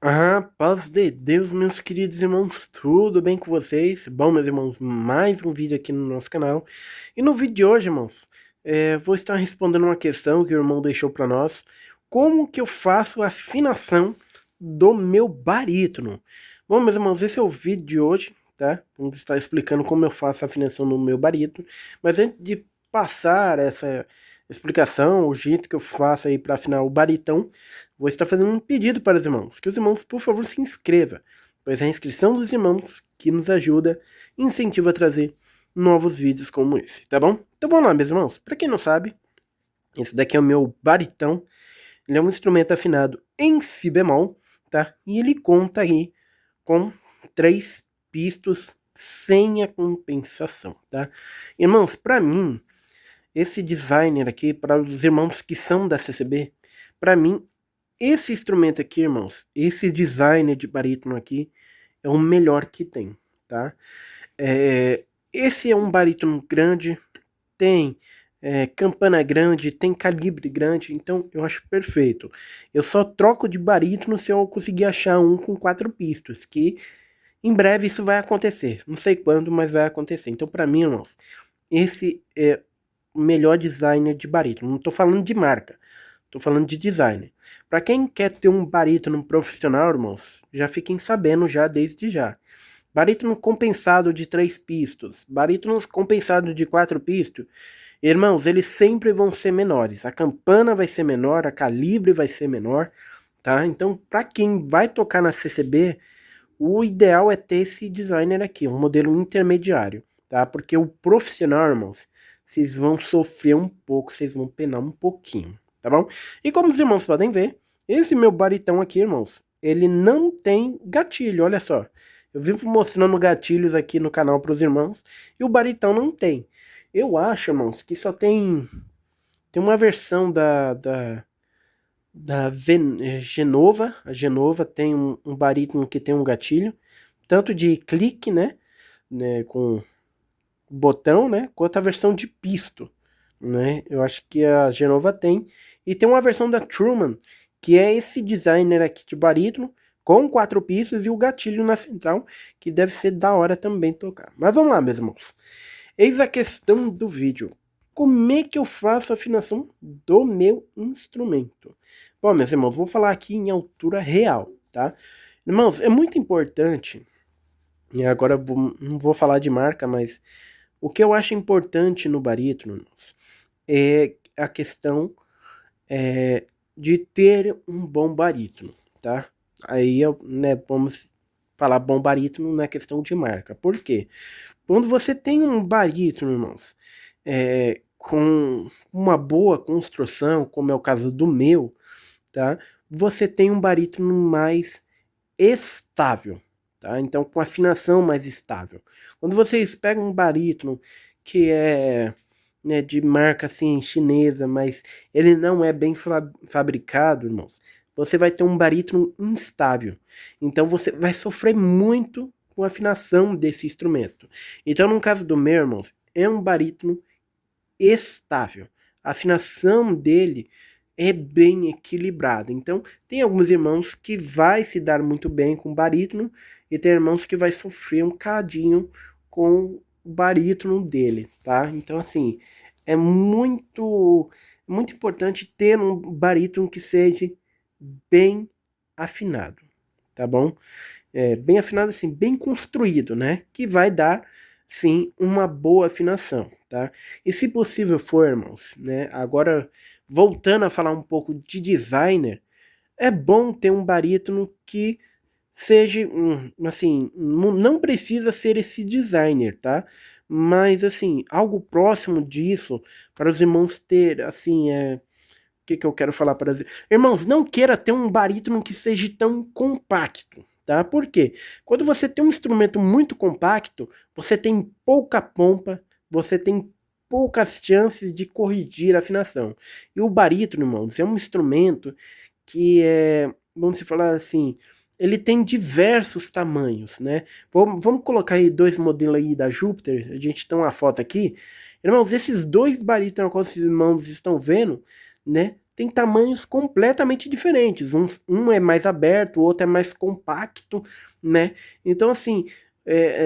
Ah, paz de Deus, meus queridos irmãos, tudo bem com vocês? Bom, meus irmãos, mais um vídeo aqui no nosso canal. E no vídeo de hoje, irmãos, vou estar respondendo uma questão que o irmão deixou para nós. Como que eu faço a afinação do meu barítono? Bom, meus irmãos, esse é o vídeo de hoje, tá? Vamos estar explicando como eu faço a afinação do meu barítono. Mas antes de passar essa explicação, o jeito que eu faço aí para afinar o baritão, vou estar fazendo um pedido para os irmãos, que os irmãos, por favor, se inscrevam, pois a inscrição dos irmãos que nos ajuda e incentiva a trazer novos vídeos como esse, tá bom? Então vamos lá, meus irmãos. Para quem não sabe, esse daqui é o meu baritão. Ele é um instrumento afinado em si bemol, tá? E ele conta aí com 3 pistos sem a compensação, tá? Irmãos, para mim, esse designer aqui, para os irmãos que são da CCB, para mim, esse instrumento aqui, irmãos, esse designer de barítono aqui, é o melhor que tem, tá? Esse é um barítono grande, tem campana grande, tem calibre grande, então eu acho perfeito. Eu só troco de barítono se eu conseguir achar um com 4 pistas, que em breve isso vai acontecer. Não sei quando, mas vai acontecer. Então, para mim, irmãos, esse é o melhor designer de barítono. Não estou falando de marca, estou falando de designer. Para quem quer ter um barítono profissional, irmãos, já fiquem sabendo já desde já. Barítono compensado de 3 pistos, barítonos compensados de 4 pistos, irmãos, eles sempre vão ser menores. A campana vai ser menor, a calibre vai ser menor, tá? Então, para quem vai tocar na CCB, o ideal é ter esse designer aqui, um modelo intermediário, tá? Porque o profissional, irmãos, vocês vão sofrer um pouco, vocês vão penar um pouquinho, tá bom? E como os irmãos podem ver, esse meu baritão aqui, irmãos, ele não tem gatilho, olha só. Eu vivo mostrando gatilhos aqui no canal para os irmãos, e o baritão não tem. Eu acho, irmãos, que só tem uma versão da Genova. A Genova tem um barítono que tem um gatilho, tanto de clique, né, com botão, né, quanto a versão de pisto, né? Eu acho que a Genova tem. E tem uma versão da Truman, que é esse designer aqui de barítono, com 4 pistas e o gatilho na central, que deve ser da hora também tocar. Mas vamos lá, meus irmãos. Eis a questão do vídeo. Como é que eu faço a afinação do meu instrumento? Bom, meus irmãos, vou falar aqui em altura real, tá? Irmãos, é muito importante, e agora não vou falar de marca, mas o que eu acho importante no barítono, irmãos, é a questão de ter um bom barítono, tá? Aí, né, vamos falar bom barítono na questão de marca. Por quê? Quando você tem um barítono, irmãos, com uma boa construção, como é o caso do meu, tá? Você tem um barítono mais estável, tá? Então, com afinação mais estável. Quando vocês pegam um barítono que é, né, de marca assim chinesa, mas ele não é bem fabricado, irmãos, você vai ter um barítono instável. Então, você vai sofrer muito com a afinação desse instrumento. Então, no caso do meu, irmãos, é um barítono estável. A afinação dele é bem equilibrada. Então, tem alguns irmãos que vai se dar muito bem com barítono e tem irmãos que vai sofrer um cadinho com o barítono dele, tá? Então, assim, é muito importante ter um barítono que seja bem afinado, tá bom? Bem afinado assim, bem construído, né? Que vai dar, sim, uma boa afinação, tá? E se possível for, irmãos, né? Agora, voltando a falar um pouco de designer, é bom ter um barítono que seja, assim, não precisa ser esse designer, tá? Mas, assim, algo próximo disso, para os irmãos ter, assim, que eu quero falar para os irmãos, não queira ter um barítono que seja tão compacto, tá? Por quê? Quando você tem um instrumento muito compacto, você tem pouca pompa, você tem poucas chances de corrigir a afinação. E o barítono, irmãos, é um instrumento que vamos falar assim, ele tem diversos tamanhos, né? Vamos colocar aí 2 modelos aí da Júpiter, a gente tem uma foto aqui. Irmãos, esses 2 barítonos que os irmãos estão vendo, né? tem tamanhos completamente diferentes. Um é mais aberto, o outro é mais compacto, né? Então, assim,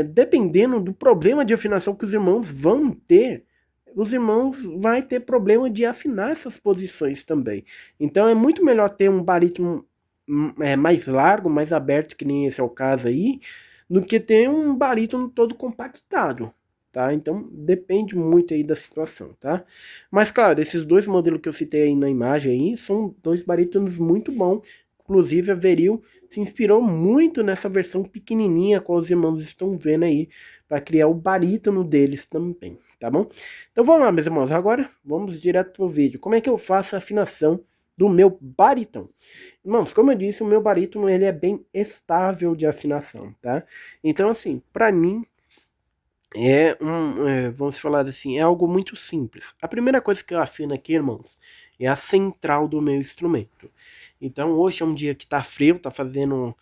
dependendo do problema de afinação que os irmãos vão ter, os irmãos vai ter problema de afinar essas posições também. Então, é muito melhor ter um barítono mais largo, mais aberto, que nem esse é o caso aí, do que ter um barítono todo compactado. Tá? Então depende muito aí da situação, tá? Mas claro, esses dois modelos que eu citei aí na imagem aí são dois barítonos muito bons. Inclusive a Veril se inspirou muito nessa versão pequenininha que os irmãos estão vendo aí para criar o barítono deles também, tá bom? Então vamos lá, meus irmãos, agora vamos direto pro vídeo. Como é que eu faço a afinação do meu barítono? Irmãos, como eu disse, o meu barítono ele é bem estável de afinação, tá? Então assim, para mim vamos falar assim, é algo muito simples. A primeira coisa que eu afino aqui, irmãos, é a central do meu instrumento. Então, hoje é um dia que tá frio, tá fazendo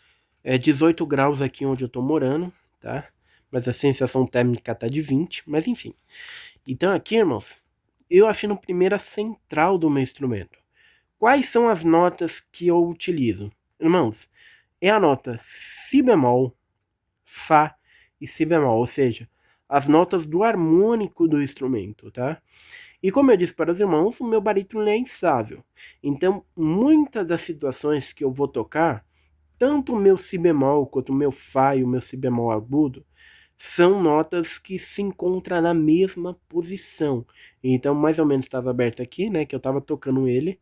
18 graus aqui onde eu tô morando, tá? Mas a sensação térmica tá de 20, mas enfim. Então aqui, irmãos, eu afino primeiro a central do meu instrumento. Quais são as notas que eu utilizo? Irmãos, é a nota Si bemol, Fá e Si bemol, ou seja, as notas do harmônico do instrumento, tá? E como eu disse para os irmãos, o meu barítono é instável. Então, muitas das situações que eu vou tocar, tanto o meu Si bemol quanto o meu Fá e o meu Si bemol agudo, são notas que se encontram na mesma posição. Então, mais ou menos estava aberto aqui, né, que eu estava tocando ele.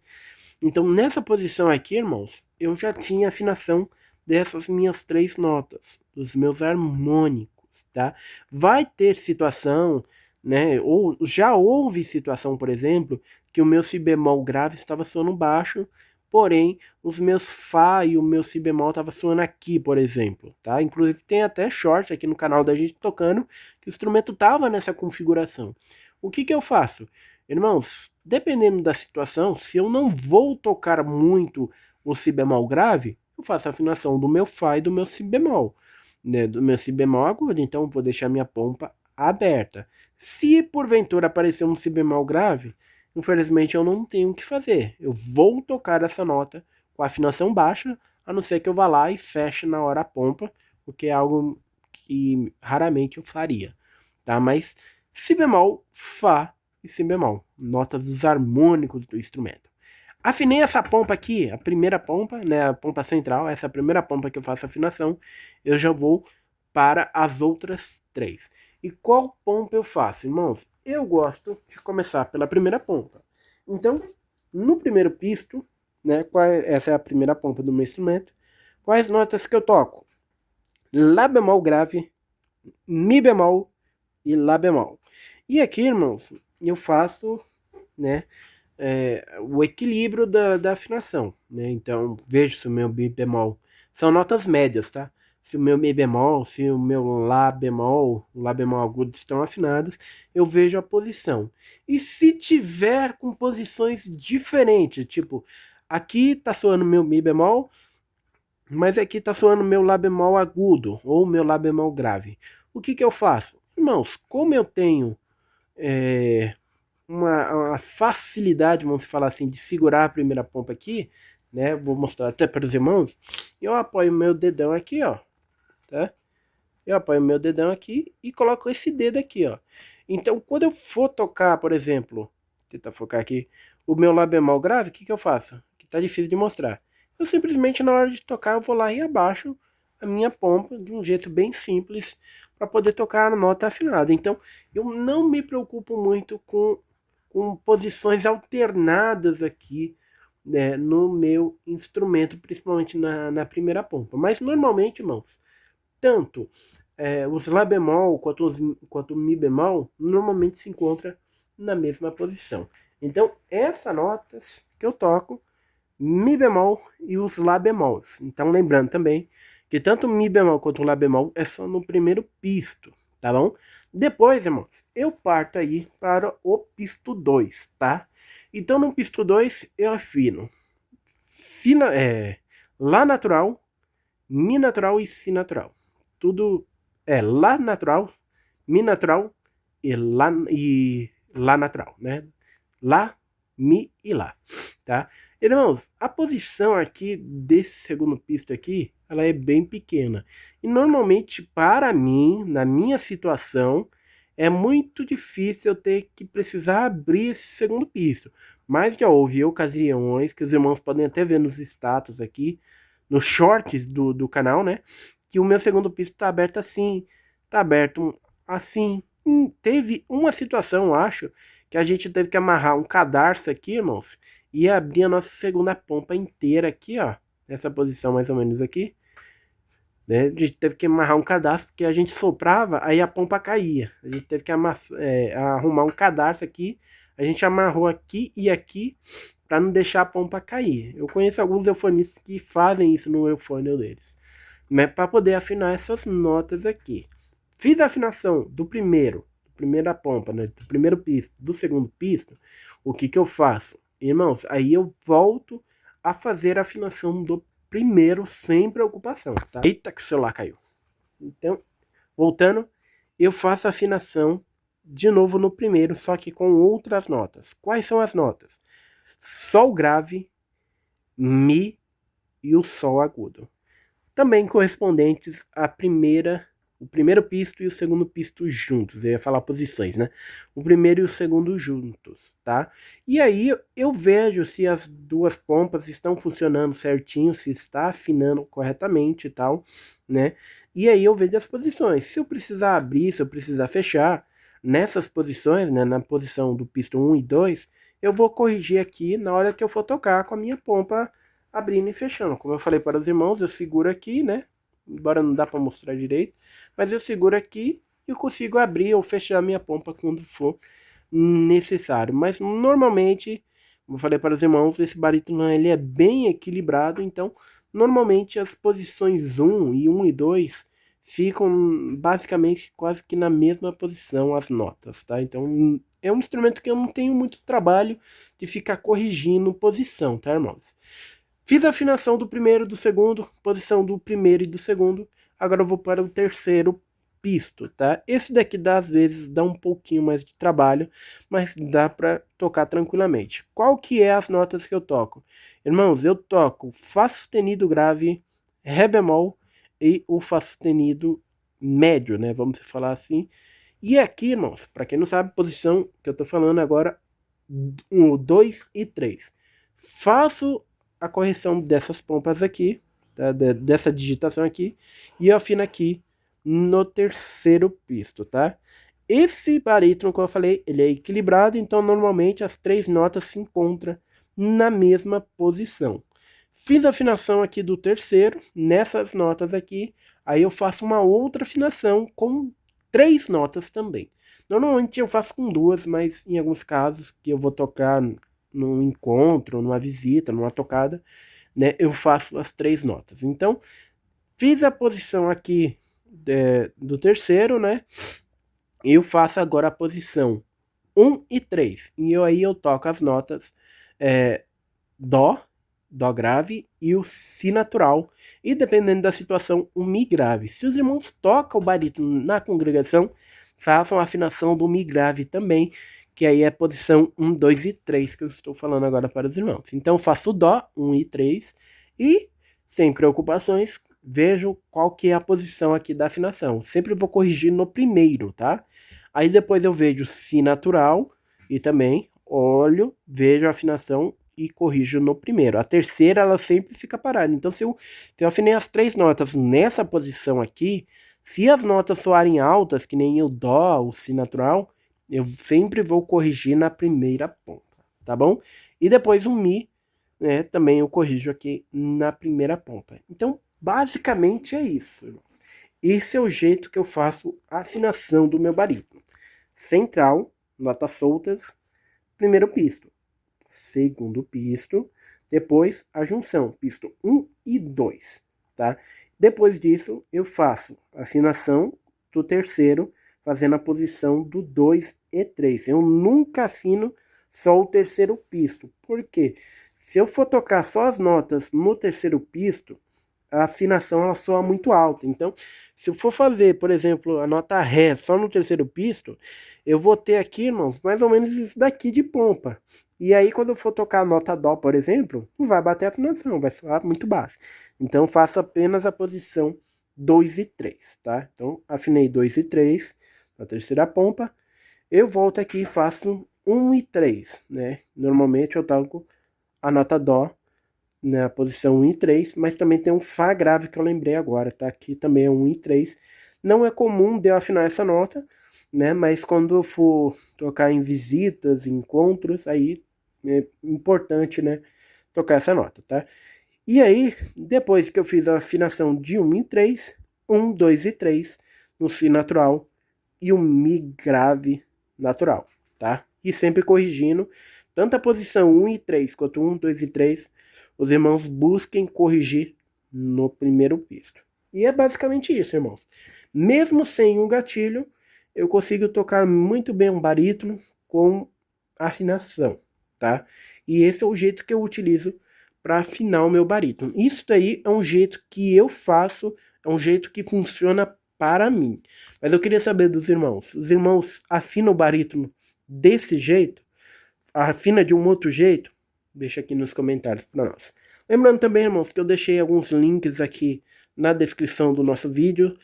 Então, nessa posição aqui, irmãos, eu já tinha afinação dessas minhas três notas, dos meus harmônicos, tá? Vai ter situação, né? Ou já houve situação, por exemplo, que o meu si bemol grave estava soando baixo, porém os meus Fá e o meu si bemol estava soando aqui, por exemplo, tá? Inclusive tem até short aqui no canal da gente tocando que o instrumento estava nessa configuração. O que eu faço? Irmãos, dependendo da situação, se eu não vou tocar muito o si bemol grave, eu faço a afinação do meu Fá e do meu si bemol, né, do meu si bemol agudo, então eu vou deixar minha pompa aberta. Se porventura aparecer um si bemol grave, infelizmente eu não tenho o que fazer. Eu vou tocar essa nota com a afinação baixa, a não ser que eu vá lá e feche na hora a pompa, o que é algo que raramente eu faria, tá? Mas si bemol, Fá e Si bemol, notas dos harmônicos do instrumento. Afinei essa pompa aqui, a primeira pompa, né, a pompa central, essa é a primeira pompa que eu faço afinação, eu já vou para as outras três. E qual pompa eu faço, irmãos? Eu gosto de começar pela primeira pompa. Então, no primeiro pisto, né, essa é a primeira pompa do meu instrumento, quais notas que eu toco? Lá bemol grave, Mi bemol e Lá bemol. E aqui, irmãos, eu faço, né, o equilíbrio da afinação, né? Então, vejo se o meu Mi bemol são notas médias, tá? Se o meu Mi bemol, se o meu o Lá bemol agudo estão afinados, eu vejo a posição. E se tiver com posições diferentes, tipo, aqui tá soando meu Mi bemol, mas aqui tá soando meu Lá bemol agudo ou meu Lá bemol grave. O que eu faço? Irmãos, como eu tenho uma facilidade, vamos falar assim, de segurar a primeira pompa aqui, né? Vou mostrar até para os irmãos. Eu apoio meu dedão aqui, ó, tá? Eu apoio meu dedão aqui e coloco esse dedo aqui, ó. Então, quando eu for tocar, por exemplo, tentar focar aqui, o meu Lá bemol grave, o que eu faço? Que tá difícil de mostrar. Eu simplesmente, na hora de tocar, eu vou lá e abaixo a minha pompa de um jeito bem simples para poder tocar a nota afinada. Então, eu não me preocupo muito com posições alternadas aqui, né, no meu instrumento, principalmente na primeira pompa. Mas normalmente, irmãos, tanto os Lá bemol quanto o Mi bemol normalmente se encontra na mesma posição. Então, essas notas que eu toco, Mi bemol e os Lá bemols. Então, lembrando também que tanto o Mi bemol quanto o Lá bemol é só no primeiro pisto, tá bom? Depois, irmãos, eu parto aí para o pisto 2, tá? Então, no pisto 2, eu afino Lá natural, Mi natural e Si natural. Tudo é Lá natural, Mi natural e Lá natural, né? Lá, Mi e Lá, tá? Irmãos, a posição aqui desse segundo pisto aqui, ela é bem pequena. E normalmente, para mim, na minha situação, é muito difícil eu ter que precisar abrir esse segundo pisto. Mas já houve ocasiões que os irmãos podem até ver nos status aqui, nos shorts do canal, né? Que o meu segundo pisto está aberto assim, está aberto assim. Teve uma situação, eu acho, que a gente teve que amarrar um cadarço aqui, irmãos, e abrir a nossa segunda pompa inteira aqui, ó. Nessa posição mais ou menos aqui. Né? A gente teve que amarrar um cadarço, porque a gente soprava, aí a pompa caía. A gente teve que arrumar um cadarço aqui. A gente amarrou aqui e aqui para não deixar a pompa cair. Eu conheço alguns eufonistas que fazem isso no eufônio deles. Mas para poder afinar essas notas aqui. Fiz a afinação do primeira pompa, né? Do primeiro pisto, do segundo pisto. O que que eu faço? Irmãos, aí eu volto a fazer a afinação do primeiro sem preocupação, tá? Eita, que o celular caiu. Então, voltando, eu faço a afinação de novo no primeiro, só que com outras notas. Quais são as notas? Sol grave, Mi e o Sol agudo. Também correspondentes à o primeiro pisto e o segundo pisto juntos. Eu ia falar posições, né? O primeiro e o segundo juntos, tá? E aí eu vejo se as duas pompas estão funcionando certinho, se está afinando corretamente e tal, né? E aí eu vejo as posições. Se eu precisar abrir, se eu precisar fechar, nessas posições, né, na posição do pisto 1 e 2, eu vou corrigir aqui na hora que eu for tocar com a minha pompa abrindo e fechando. Como eu falei para os irmãos, eu seguro aqui, né? Embora não dá para mostrar direito, mas eu seguro aqui e eu consigo abrir ou fechar a minha pompa quando for necessário. Mas normalmente, como eu falei para os irmãos, esse barítono ele é bem equilibrado, então normalmente as posições 1 e 2 ficam basicamente quase que na mesma posição as notas, tá? Então é um instrumento que eu não tenho muito trabalho de ficar corrigindo posição, tá, irmãos? Fiz a afinação do primeiro, do segundo, posição do primeiro e do segundo. Agora eu vou para o terceiro pisto, tá? Esse daqui às vezes dá um pouquinho mais de trabalho, mas dá para tocar tranquilamente. Qual que é as notas que eu toco? Irmãos, eu toco Fá sustenido grave, Ré bemol e o Fá sustenido médio, né? Vamos falar assim. E aqui, irmãos, para quem não sabe, posição que eu tô falando agora, 1, 2 e 3. Faço a correção dessas pompas aqui, tá? Dessa digitação aqui, e eu afino aqui no terceiro pisto, tá? Esse barítono, como eu falei, ele é equilibrado, então normalmente as três notas se encontram na mesma posição. Fiz a afinação aqui do terceiro, nessas notas aqui, aí eu faço uma outra afinação com três notas também. Normalmente eu faço com duas, mas em alguns casos que eu vou tocar num encontro, numa visita, numa tocada, né, eu faço as três notas. Então, fiz a posição aqui do terceiro, né? Eu faço agora a posição 1 e 3. E aí eu toco as notas Dó, Dó grave e o Si natural. E dependendo da situação, o Mi grave. Se os irmãos tocam o barítono na congregação, façam a afinação do Mi grave também, que aí é a posição 1, 2 e 3 que eu estou falando agora para os irmãos. Então eu faço Dó, 1 e 3 e, sem preocupações, vejo qual que é a posição aqui da afinação. Sempre vou corrigir no primeiro, tá? Aí depois eu vejo Si natural e também olho, vejo a afinação e corrijo no primeiro. A terceira, ela sempre fica parada. Então, se eu afinei as três notas nessa posição aqui, se as notas soarem altas, que nem o Dó, o Si natural, eu sempre vou corrigir na primeira ponta, tá bom? E depois o Mi, né, também eu corrijo aqui na primeira ponta. Então, basicamente é isso, irmãos. Esse é o jeito que eu faço a afinação do meu barítono. Central, notas soltas, primeiro pisto. Segundo pisto, depois a junção, pisto 1 e 2, tá? Depois disso, eu faço a afinação do terceiro, fazendo a posição do 2 e 3. Eu nunca afino só o terceiro pisto, porque se eu for tocar só as notas no terceiro pisto, a afinação ela soa muito alta. Então, se eu for fazer, por exemplo, a nota Ré só no terceiro pisto, eu vou ter aqui, irmãos, mais ou menos isso daqui de pompa. E aí, quando eu for tocar a nota Dó, por exemplo, não vai bater a afinação, vai soar muito baixo. Então, eu faço apenas a posição 2 e 3, tá? Então, afinei 2 e 3 na terceira pompa. Eu volto aqui e faço 1 e 3, né? Normalmente eu toco a nota Dó na posição 1 e 3, mas também tem um Fá grave que eu lembrei agora, tá? Aqui também é 1 e 3. Não é comum de eu afinar essa nota, né? Mas quando eu for tocar em visitas, em encontros, aí é importante, né? Tocar essa nota, tá? E aí, depois que eu fiz a afinação de 1 em 3, 1, 2 e 3 no Si natural e um Mi grave natural, tá? E sempre corrigindo tanto a posição 1 e 3 quanto 1, 2 e 3, os irmãos busquem corrigir no primeiro pisto. E é basicamente isso, irmãos. Mesmo sem um gatilho, eu consigo tocar muito bem um barítono com afinação, tá? E esse é o jeito que eu utilizo para afinar o meu barítono. Isso daí é um jeito que eu faço, é um jeito que funciona para mim. Mas eu queria saber dos irmãos. Os irmãos afinam o barítono desse jeito? Afina de um outro jeito? Deixa aqui nos comentários para nós. Lembrando também, irmãos, que eu deixei alguns links aqui na descrição do nosso vídeo.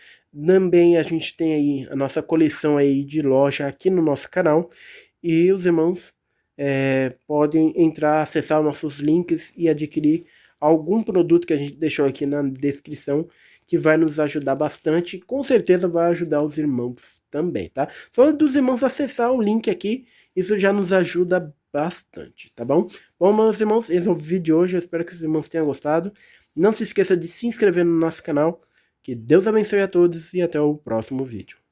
Também a gente tem aí a nossa coleção aí de loja aqui no nosso canal. E os irmãos podem entrar, acessar os nossos links e adquirir algum produto que a gente deixou aqui na descrição, que vai nos ajudar bastante e com certeza vai ajudar os irmãos também, tá? Só dos irmãos acessar o link aqui, isso já nos ajuda bastante, tá bom? Bom, meus irmãos, esse é o vídeo de hoje, eu espero que os irmãos tenham gostado. Não se esqueça de se inscrever no nosso canal, que Deus abençoe a todos e até o próximo vídeo.